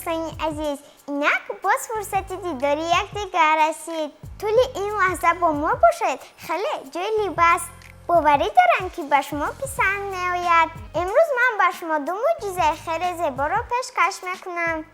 دوستان عزیز، اینک باز فرصت دیداری یکدیگر رسید. طول این لحظه با ما باشید. خیلی جالب است. باوری دارم که به شما پسند میآید. امروز من به شما دو معجزه خیلی زیبا را پیشکش میکنم.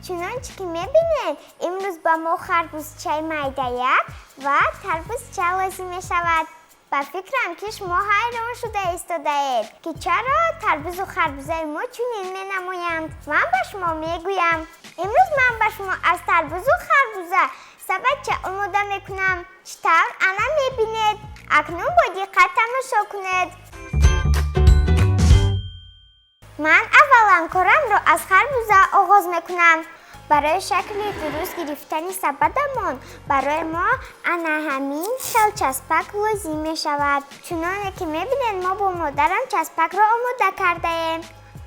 چنانچه که میبینید امروز با ما خربوزچه میده و تربوزچه لازم میشود. با فکرم که شما حیران شده ایستاده اید که چرا تربوز و خربوزه ما چنین مینمایند. من به شما میگویم امروز من به شما از تربوز و خربوزه سبچه آماده میکنم. چطور انا میبینید؟ اکنون با دقت تماشا کنید. من اولا کارم را از خربوزه آغاز میکنم. برای شکل درست گرفتن سبدمان برای ما انا همین خل چسبک لازم می شود. چنانه که میبینید ما با مادرم چسبک را آماده کرده ایم.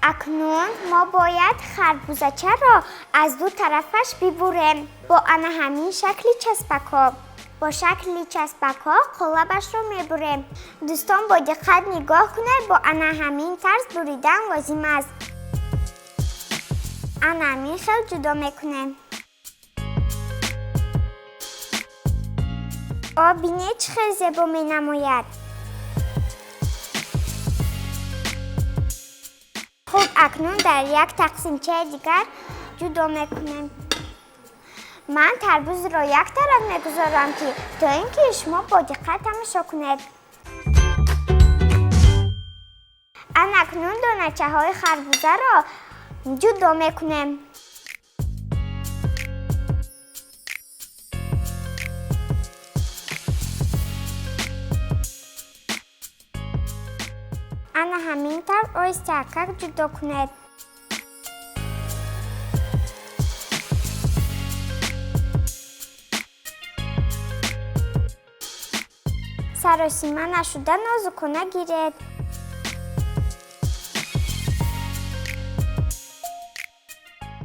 اکنون ما باید خربوزچه را از دو طرفش ببریم با انا همین شکل چسبک ها. با شکل چسبک ها قالبش را میبریم. دوستان با دقت نگاه کنید. با انا همین طرز بریدن لازم است. انا همین خیلی جدا میکنیم. بینید چه خیلی زیبا می نماید. خب اکنون در یک تقسیمچه دیگر جدا میکنیم. من تربوز را یک طرف میگذارم که تا اینکه شما با دقت تماشا کنید. اکنون دانچه های خربوزه را جدا میکنیم. انا همینطور آهسته جدا کنید. سراسیمه نشده نازکانه گیرید.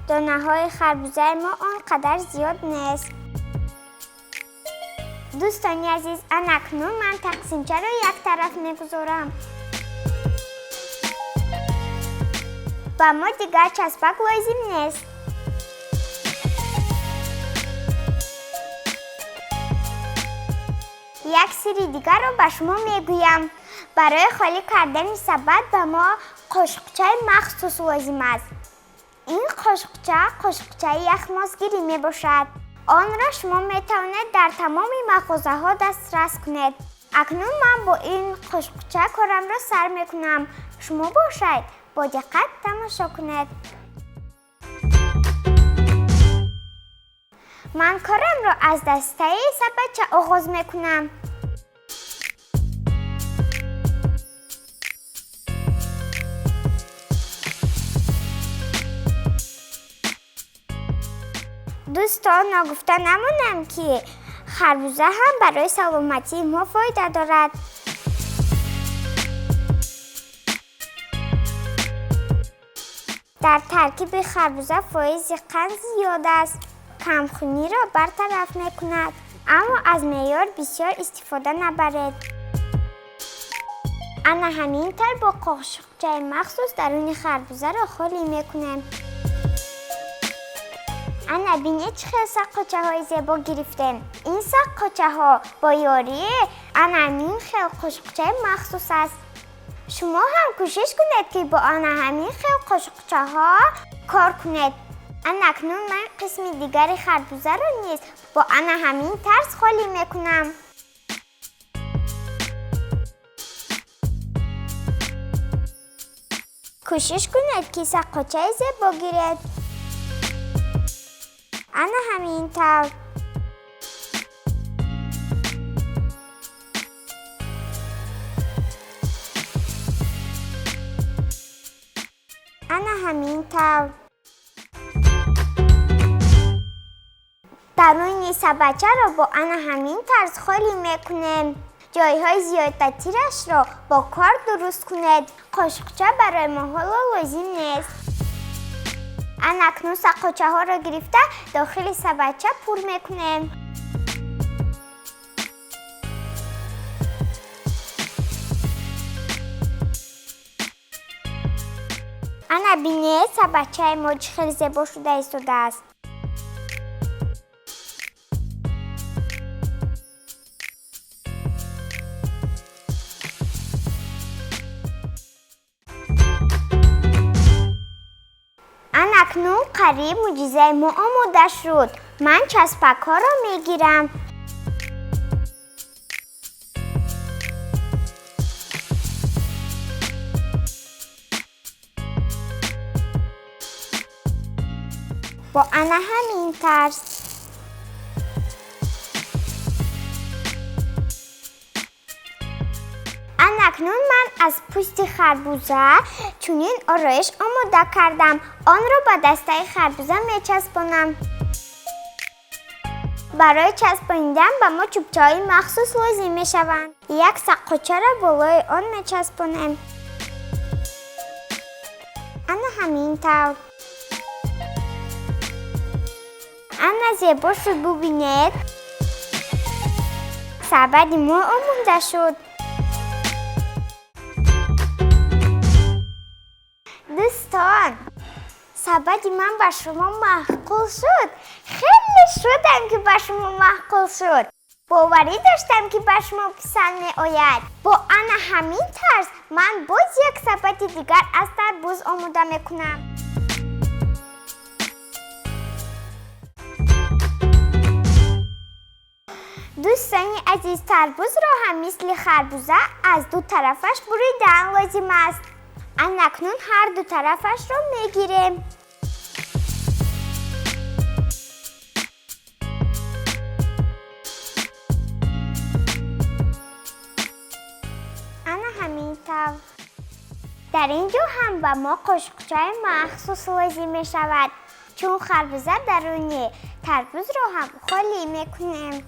دانه های خربوزه ما آنقدر زیاد نیست. دوستان عزیز، اکنون من تقسیمچه را یک طرف میگذارم. با ما دیگر چسبک لازم نیست. یک سری دیگر را به شما میگویم. برای خالی کردن سبد به ما قاشقچه مخصوص لازم است. این قاشقچه یخمازگیری می باشد. آن را شما می توانید در تمام مغازه ها دسترس کنید. اکنون من با این قاشقچه کارم را سر می کنم. شما باشید با دقت تماشا کنید. من کارم را از دسته سبچه آغاز می کنم. دوستان نگفته نمونم که خربوزه هم برای سلامتی ما فایده دارد. در ترکیب خربوزه فایز قند زیاد است. کمخونی را برطرف میکند. اما از معیار بسیار استفاده نبرید. انا همینطور با قاشقچه مخصوص درون خربوزه را خالی میکنیم. انا بینید چه سقاچه های زیبا گرفتیم. این سقاچه ها با یاری انا همین خیلی قاشقچه مخصوص است. شما هم کوشش کنید که با انا همین خیلی قاشقچه ها کار کنید. اکنون من قسم دیگری خربوزه را نیز با انا همین طرز خالی میکنم. کوشش کنید که سقاچه زیبا گیرید. انا همینطور. انا همینطور. درون سبچه را با انا همین طرز خالی میکنیم. جایهای زیادترش را با کار درست کنید. قاشقچه برای ما حالا لازم نیست. اکنون سقاچه ها را گرفته داخل سبچه پر میکنیم. انا بینید بچه ما خیلی زیبا شده ایستاده است. اکنون قریب معجزه ما آماده شد. من چسبک ها را میگیرم. با انا همین طرز. اکنون من از پوست خربوزه چنین آرایش آماده کردم. آن را به دسته خربوزه میچسبانم. برای چسباندن به ما چوبچه‌های مخصوص لازم میشوند. یک سقاچه را بالای آن میچسبانیم. انا همین طور. انا زیبا شد ببینید. سبد ما آماده شد. دوستان سبد من به شما معقول شد. خیلی شدم که به شما معقول شد. باوری داشتم که به شما پسند می آید. با انا همین طرز من باز یک سبد دیگر از تربوز آماده می کنم. دوستان عزیز تربوز را هم مثل خربوزه از دو طرفش بریدن لازم است. اکنون هر دو طرفش را میگیریم. همین طور. در اینجا هم به ما قاشقچه مخصوص لازم می شود. چون خربوزه درونی تربوز را هم خالی میکنیم.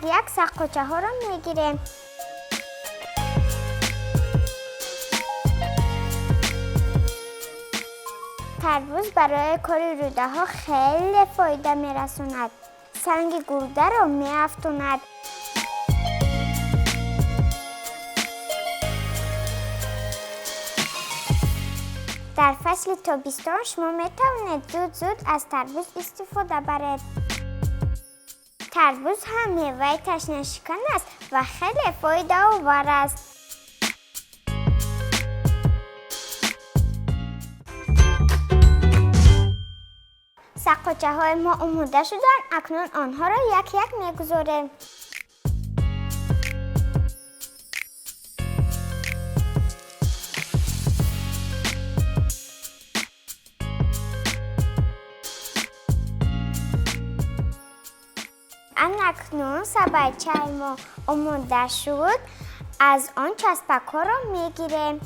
یک سقاچه ها را میگیریم. تربوز برای کاری روده ها خیلی فایده میرسوند. سنگ گرده را میافتاند. در فصل تابستان شما میتوانید زود از تربوز استفاده برید. تربوز هم میوه تشنه شکن است و خیلی فایده آور است. سقاچه های ما آماده شدن. اکنون آنها را یک یک میگذاریم. اکنون سبدچه ما آماده شد. از آن چسبک ها را میگیریم.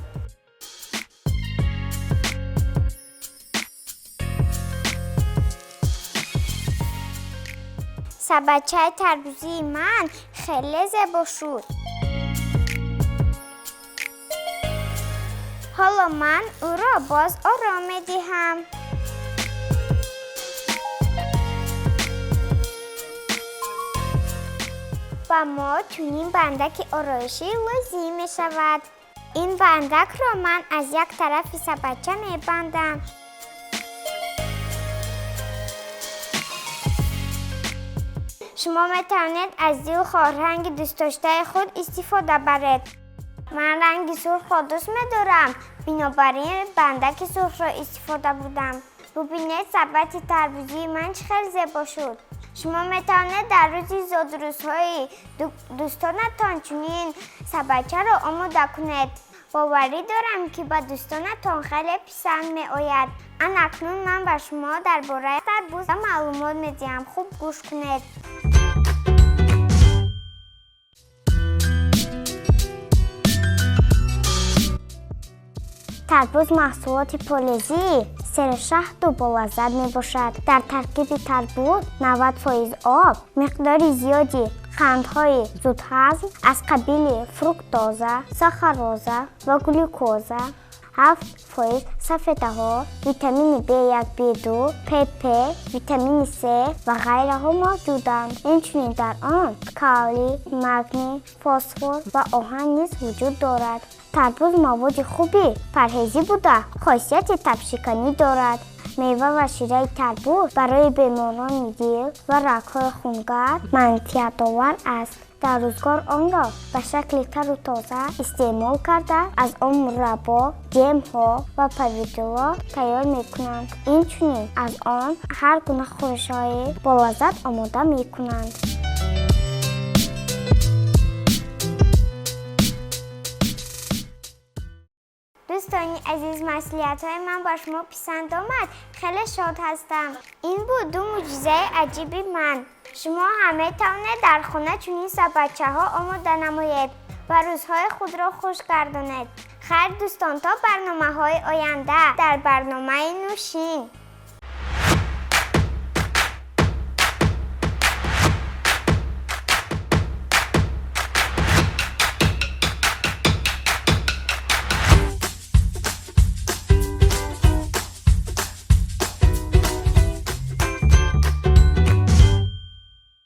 سبدچه تربوزی من خیلی زیبا شد. حالا من او را باز آرام میدهم. و ما چنین بندک آرایشی لازم می شود. این بندک را من از یک طرف سبدچه می بندم. شما می توانید از دیو رنگ دوست داشته خود استفاده برید. من رنگ سرخ را دوست می دارم. بنابراین بندک سرخ را استفاده بودم. ببینید سبد تربوزی من خیلی زیبا شد. شما می توانید در روزی زادروزهای دوستانتان چنین سبدچه را آماده کنید. باوری دارم که به دوستانتان خیلی پسند می آید. اکنون من به شما درباره تربوز معلومات می دهم. خوب گوش کنید. تربوز محصولات فلزی سرشهد و بالذت می باشد. در ترکیب تربوز 90% آب، مقدار زیادی قندهای زودهضم از قبیل فروکتوز، ساکاروز و گلوکوز 7 فایز سفیدها، ویتامین B1 B2 PP ویتامین C و غیره ها موجودند. اینچنین در آن کالی، مگنی، فسفر و آهن نیز وجود دارد. تربوز مواد خوبی پرهیزی بوده خاصیت تبشکانی دارد. میوه و شیره تربوز برای بیماران دل و رگ‌های خونگرد منفعت آور است. در روزگار آن را به شکل تر و تازه استعمال کرده از آن مربا، جم ها و پاویدولا تیار می کنند. اینچنین از آن هر گونه خورش های با لذت آماده می کنند. دوستانی عزیز، مسئولیت های من با شما پسند آمد. خیلی شاد هستم. این بود 2 معجزه عجیبی من. شما همه توانید در خانه چنین بچه ها آماده نمایید و روزهای خود را خوش گردانید. خیر دوستان، تا برنامه های آینده در برنامه نوشین.